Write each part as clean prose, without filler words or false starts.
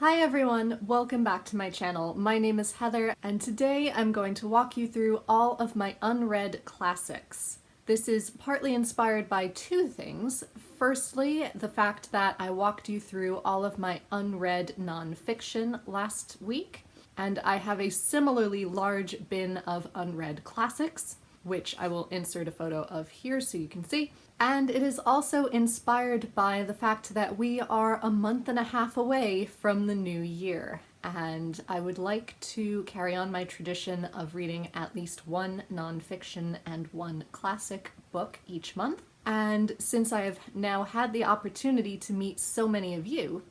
Hi everyone, welcome back to my channel. My name is Heather, and today I'm going to walk you through all of my unread classics. This is partly inspired by two things. Firstly, the fact that I walked you through all of my unread nonfiction last week, and I have a similarly large bin of unread classics, which I will insert a photo of here so you can see. And it is also inspired by the fact that we are a month and a half away from the new year, and I would like to carry on my tradition of reading at least one nonfiction and one classic book each month. And since I have now had the opportunity to meet so many of you,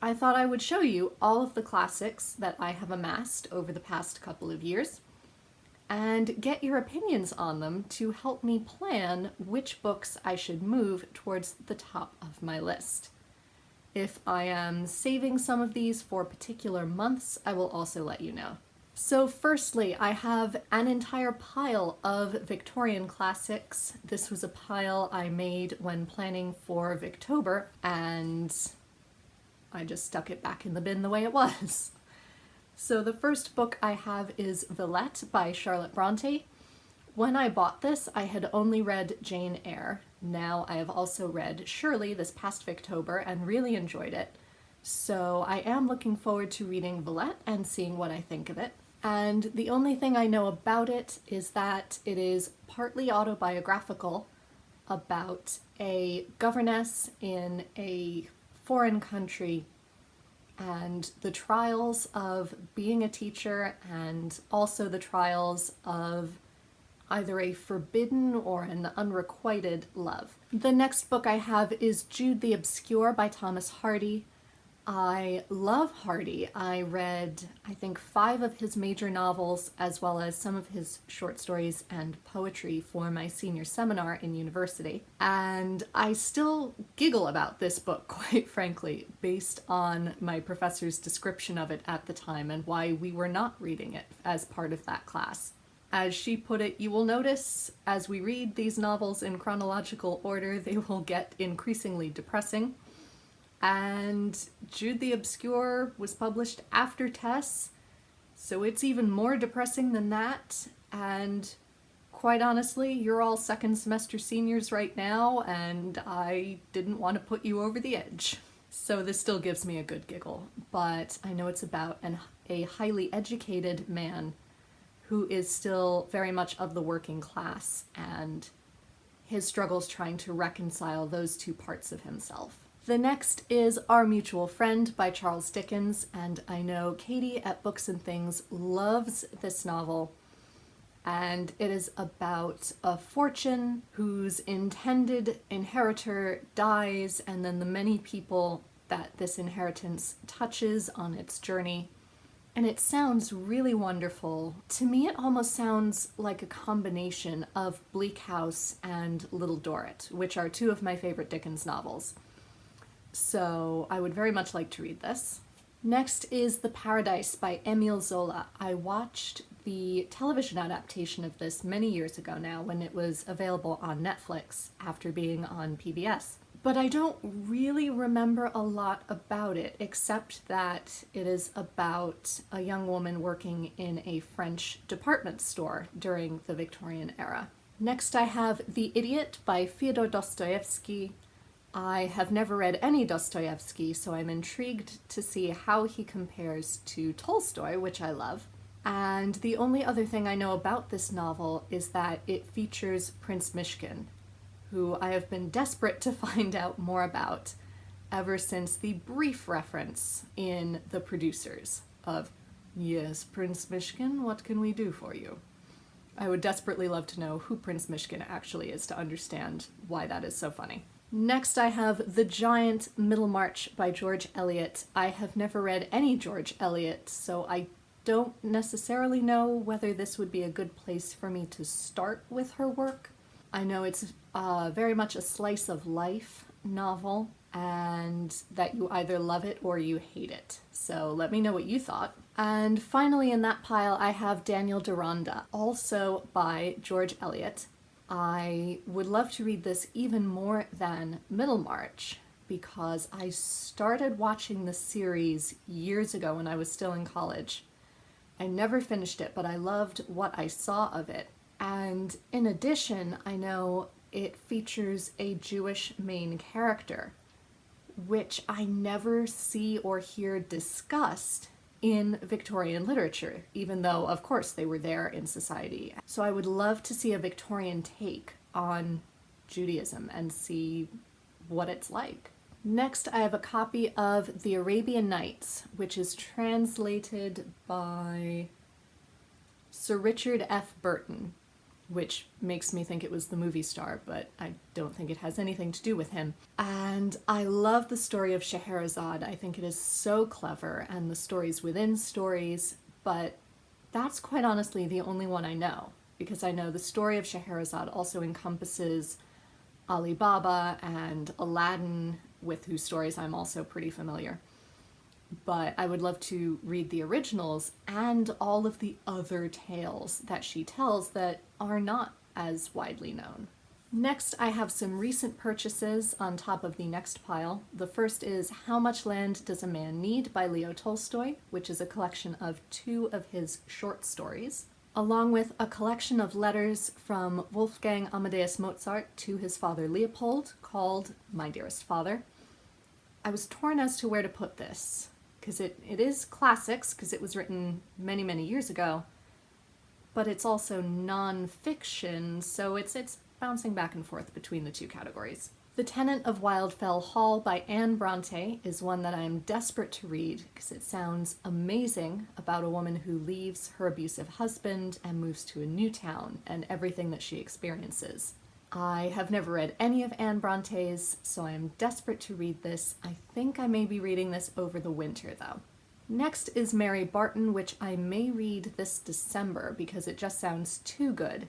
I thought I would show you all of the classics that I have amassed over the past couple of years and get your opinions on them to help me plan which books I should move towards the top of my list. If I am saving some of these for particular months, I will also let you know. So firstly, I have an entire pile of Victorian classics. This was a pile I made when planning for Victober, and I just stuck it back in the bin the way it was. So the first book I have is Villette by Charlotte Bronte. When I bought this, I had only read Jane Eyre. Now I have also read Shirley this past Victober and really enjoyed it. So I am looking forward to reading Villette and seeing what I think of it. And the only thing I know about it is that it is partly autobiographical about a governess in a foreign country and the trials of being a teacher, and also the trials of either a forbidden or an unrequited love. The next book I have is Jude the Obscure by Thomas Hardy. I love Hardy. I read, I think, 5 of his major novels as well as some of his short stories and poetry for my senior seminar in university. And I still giggle about this book, quite frankly, based on my professor's description of it at the time and why we were not reading it as part of that class. As she put it, you will notice as we read these novels in chronological order, they will get increasingly depressing. And Jude the Obscure was published after Tess, so it's even more depressing than that, and quite honestly, you're all second semester seniors right now, and I didn't want to put you over the edge. So this still gives me a good giggle, but I know it's about a highly educated man who is still very much of the working class, and his struggles trying to reconcile those two parts of himself. The next is Our Mutual Friend by Charles Dickens, and I know Katie at Books and Things loves this novel, and it is about a fortune whose intended inheritor dies, and then the many people that this inheritance touches on its journey. And it sounds really wonderful. To me, it almost sounds like a combination of Bleak House and Little Dorrit, which are 2 of my favorite Dickens novels. So I would very much like to read this. Next is The Paradise by Émile Zola. I watched the television adaptation of this many years ago now when it was available on Netflix after being on PBS. But I don't really remember a lot about it, except that it is about a young woman working in a French department store during the Victorian era. Next I have The Idiot by Fyodor Dostoevsky. I have never read any Dostoevsky, so I'm intrigued to see how he compares to Tolstoy, which I love. And the only other thing I know about this novel is that it features Prince Myshkin, who I have been desperate to find out more about ever since the brief reference in The Producers of, "Yes, Prince Myshkin, what can we do for you?" I would desperately love to know who Prince Myshkin actually is to understand why that is so funny. Next I have The Giant Middlemarch by George Eliot. I have never read any George Eliot, so I don't necessarily know whether this would be a good place for me to start with her work. I know it's very much a slice of life novel, and that you either love it or you hate it. So let me know what you thought. And finally in that pile I have Daniel Deronda, also by George Eliot. I would love to read this even more than Middlemarch, because I started watching the series years ago when I was still in college. I never finished it, but I loved what I saw of it. And in addition, I know it features a Jewish main character, which I never see or hear discussed in Victorian literature, even though, of course, they were there in society. So I would love to see a Victorian take on Judaism and see what it's like. Next, I have a copy of The Arabian Nights, which is translated by Sir Richard F. Burton, which makes me think it was the movie star, but I don't think it has anything to do with him. And I love the story of Scheherazade. I think it is so clever, and the stories within stories, but that's quite honestly the only one I know, because I know the story of Scheherazade also encompasses Ali Baba and Aladdin, with whose stories I'm also pretty familiar. But I would love to read the originals and all of the other tales that she tells that are not as widely known. Next, I have some recent purchases on top of the next pile. The first is How Much Land Does a Man Need by Leo Tolstoy, which is a collection of 2 of his short stories, along with a collection of letters from Wolfgang Amadeus Mozart to his father Leopold, called My Dearest Father. I was torn as to where to put this, because it is classics, because it was written many, many years ago, but it's also non-fiction, so it's bouncing back and forth between the 2 categories. The Tenant of Wildfell Hall by Anne Bronte is one that I am desperate to read because it sounds amazing, about a woman who leaves her abusive husband and moves to a new town and everything that she experiences. I have never read any of Anne Bronte's, so I am desperate to read this. I think I may be reading this over the winter, though. Next is Mary Barton, which I may read this December because it just sounds too good.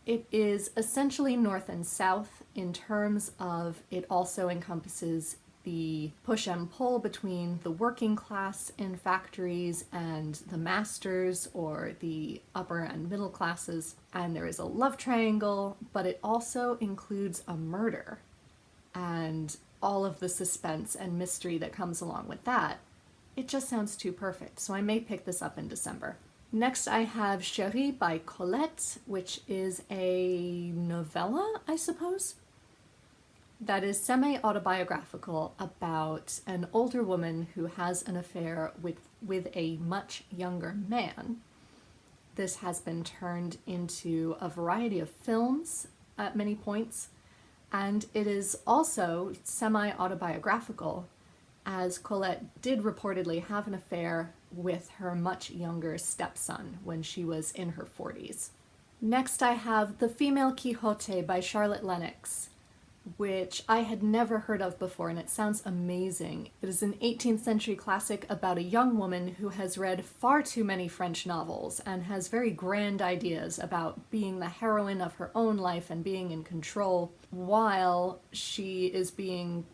It is essentially North and South in terms of it also encompasses the push and pull between the working class in factories and the masters or the upper and middle classes. And there is a love triangle, but it also includes a murder and all of the suspense and mystery that comes along with that. It just sounds too perfect, so I may pick this up in December. Next, I have Chérie by Colette, which is a novella, I suppose, that is semi-autobiographical about an older woman who has an affair with a much younger man. This has been turned into a variety of films at many points, and it is also semi-autobiographical, as Colette did reportedly have an affair with her much younger stepson when she was in her 40s. Next, I have The Female Quixote by Charlotte Lennox, which I had never heard of before, and it sounds amazing. It is an 18th century classic about a young woman who has read far too many French novels and has very grand ideas about being the heroine of her own life and being in control, while she is being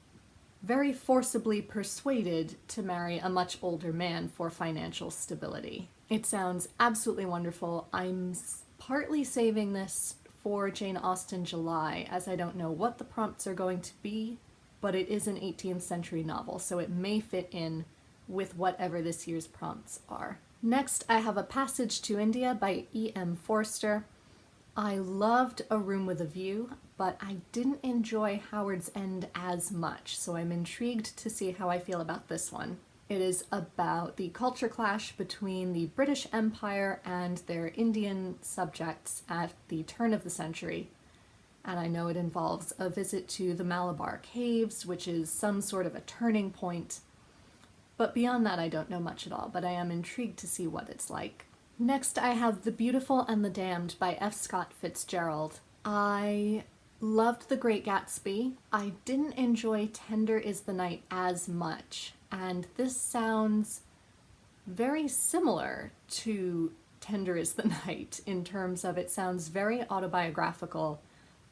very forcibly persuaded to marry a much older man for financial stability. It sounds absolutely wonderful. I'm partly saving this for Jane Austen July, as I don't know what the prompts are going to be, but it is an 18th century novel, so it may fit in with whatever this year's prompts are. Next, I have A Passage to India by E.M. Forster. I loved A Room with a View, but I didn't enjoy Howard's End as much, so I'm intrigued to see how I feel about this one. It is about the culture clash between the British Empire and their Indian subjects at the turn of the century, and I know it involves a visit to the Malabar Caves, which is some sort of a turning point, but beyond that I don't know much at all, but I am intrigued to see what it's like. Next, I have The Beautiful and the Damned by F. Scott Fitzgerald. I loved The Great Gatsby. I didn't enjoy Tender is the Night as much, and this sounds very similar to Tender is the Night in terms of it sounds very autobiographical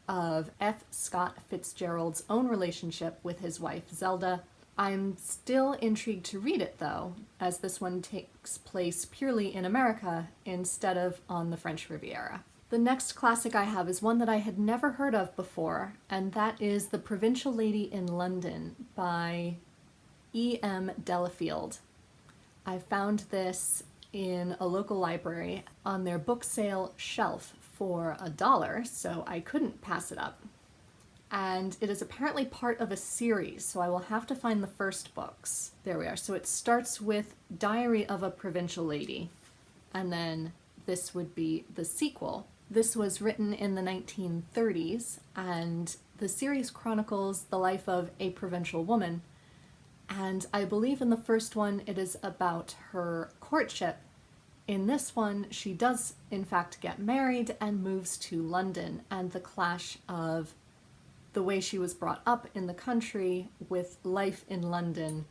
of F. Scott Fitzgerald's own relationship with his wife Zelda. I'm still intrigued to read it though, as this one takes place purely in America instead of on the French Riviera. The next classic I have is one that I had never heard of before, and that is The Provincial Lady in London by E.M. Delafield. I found this in a local library on their book sale shelf for $1, so I couldn't pass it up. And it is apparently part of a series, so I will have to find the first books. There we are. So it starts with Diary of a Provincial Lady, and then this would be the sequel. This was written in the 1930s, and the series chronicles the life of a provincial woman. And I believe in the first one it is about her courtship. In this one, she does in fact get married and moves to London, and the clash of the way she was brought up in the country with life in London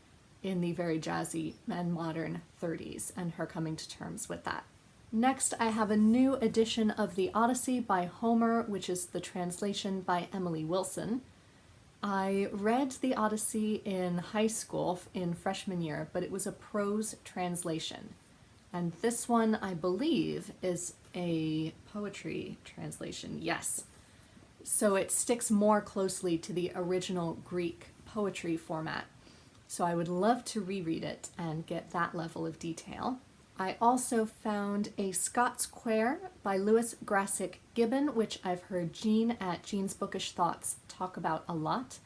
in the very jazzy and modern 30s, and her coming to terms with that. Next, I have a new edition of The Odyssey by Homer, which is the translation by Emily Wilson. I read The Odyssey in high school in freshman year, but it was a prose translation. And this one, I believe, is a poetry translation, yes. So it sticks more closely to the original Greek poetry format. So I would love to reread it and get that level of detail. I also found A Scots Quair by Lewis Grassic Gibbon, which I've heard Jean at Jean's Bookish Thoughts talk about a lot.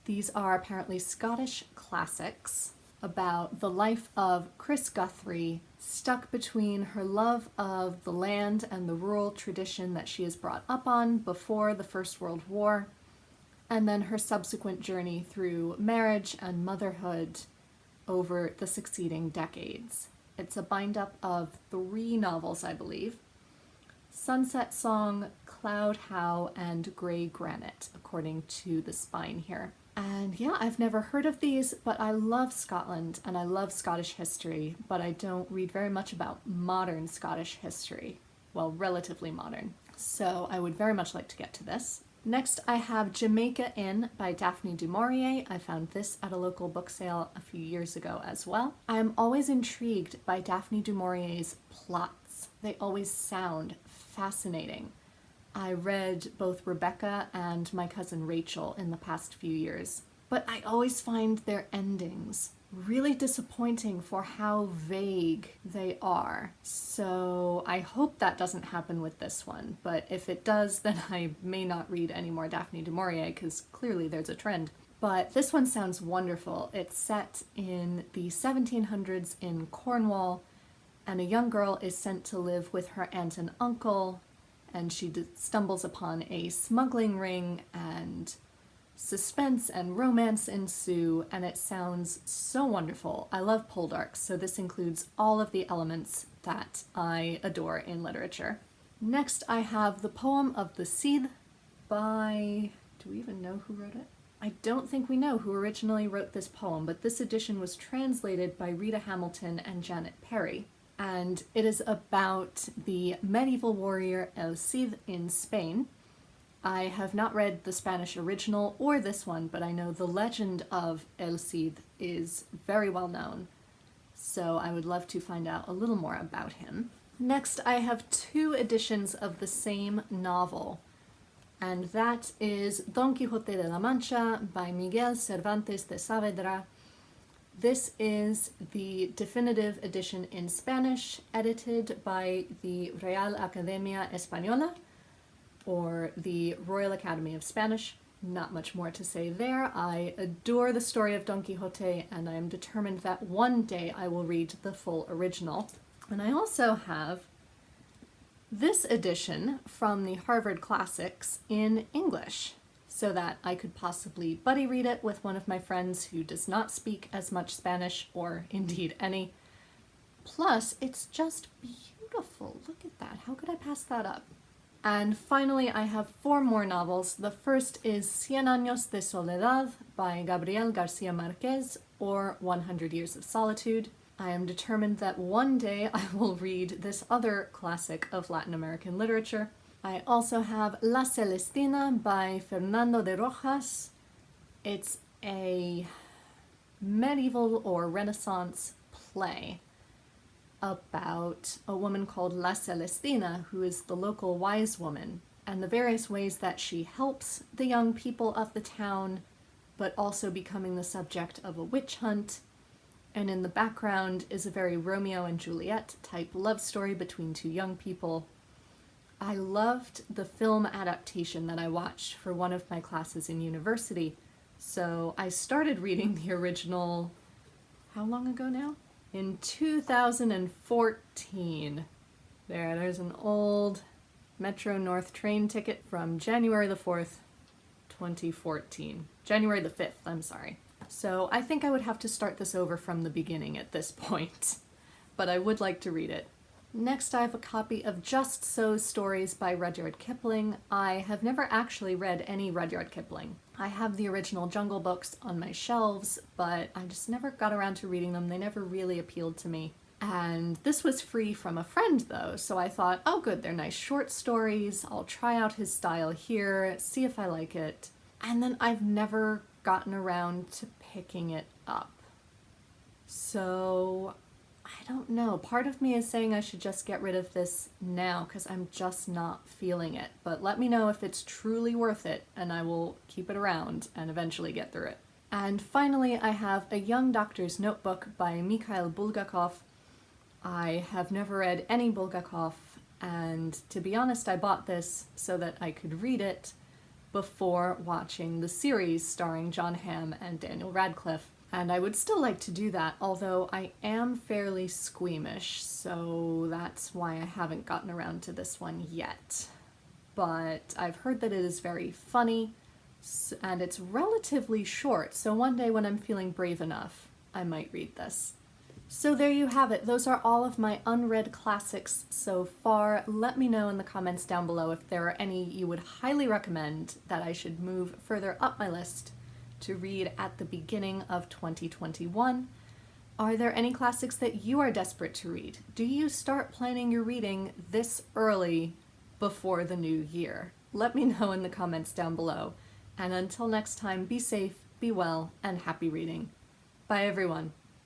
These are apparently Scottish classics about the life of Chris Guthrie, stuck between her love of the land and the rural tradition that she is brought up on before the First World War, and then her subsequent journey through marriage and motherhood over the succeeding decades. It's a bind-up of 3 novels, I believe. Sunset Song, Cloud How, and Grey Granite, according to the spine here. And yeah, I've never heard of these, but I love Scotland and I love Scottish history, but I don't read very much about modern Scottish history. Well, relatively modern. So I would very much like to get to this. Next, I have Jamaica Inn by Daphne du Maurier. I found this at a local book sale a few years ago as well. I am always intrigued by Daphne du Maurier's plots. They always sound fascinating. I read both Rebecca and My Cousin Rachel in the past few years, but I always find their endings really disappointing for how vague they are. So I hope that doesn't happen with this one, but if it does, then I may not read any more Daphne du Maurier, because clearly there's a trend. But this one sounds wonderful. It's set in the 1700s in Cornwall, and a young girl is sent to live with her aunt and uncle, and she stumbles upon a smuggling ring, and suspense and romance ensue, and it sounds so wonderful. I love poldarks, so this includes all of the elements that I adore in literature. Next, I have The Poem of the Cid by... do we even know who wrote it? I don't think we know who originally wrote this poem, but this edition was translated by Rita Hamilton and Janet Perry. And it is about the medieval warrior El Cid in Spain. I have not read the Spanish original or this one, but I know the legend of El Cid is very well known, so I would love to find out a little more about him. Next, I have 2 editions of the same novel, and that is Don Quixote de la Mancha by Miguel Cervantes de Saavedra. This is the definitive edition in Spanish, edited by the Real Academia Española, or the Royal Academy of Spanish. Not much more to say there. I adore the story of Don Quixote, and I am determined that one day I will read the full original. And I also have this edition from the Harvard Classics in English, so that I could possibly buddy read it with one of my friends who does not speak as much Spanish, or indeed any. Plus, it's just beautiful. Look at that. How could I pass that up? And finally, I have 4 more novels. The first is Cien Años de Soledad by Gabriel García Márquez, or 100 Years of Solitude. I am determined that one day I will read this other classic of Latin American literature. I also have La Celestina by Fernando de Rojas. It's a medieval or Renaissance play about a woman called La Celestina, who is the local wise woman, and the various ways that she helps the young people of the town, but also becoming the subject of a witch hunt. And in the background is a very Romeo and Juliet type love story between two young people. I loved the film adaptation that I watched for one of my classes in university, so I started reading the original, how long ago now? In 2014. There's an old Metro North train ticket from January the 4th, 2014. January the 5th, I'm sorry. So I think I would have to start this over from the beginning at this point, but I would like to read it. Next, I have a copy of Just So Stories by Rudyard Kipling. I have never actually read any Rudyard Kipling. I have the original Jungle books on my shelves, but I just never got around to reading them. They never really appealed to me. And this was free from a friend though, so I thought, oh good, they're nice short stories. I'll try out his style here, see if I like it. And then I've never gotten around to picking it up. So I don't know. Part of me is saying I should just get rid of this now because I'm just not feeling it. But let me know if it's truly worth it and I will keep it around and eventually get through it. And finally, I have A Young Doctor's Notebook by Mikhail Bulgakov. I have never read any Bulgakov, and to be honest, I bought this so that I could read it before watching the series starring John Hamm and Daniel Radcliffe. And I would still like to do that, although I am fairly squeamish, so that's why I haven't gotten around to this one yet. But I've heard that it is very funny, and it's relatively short, so one day when I'm feeling brave enough, I might read this. So there you have it. Those are all of my unread classics so far. Let me know in the comments down below if there are any you would highly recommend that I should move further up my list to read at the beginning of 2021. Are there any classics that you are desperate to read? Do you start planning your reading this early before the new year? Let me know in the comments down below. And until next time, be safe, be well, and happy reading. Bye everyone.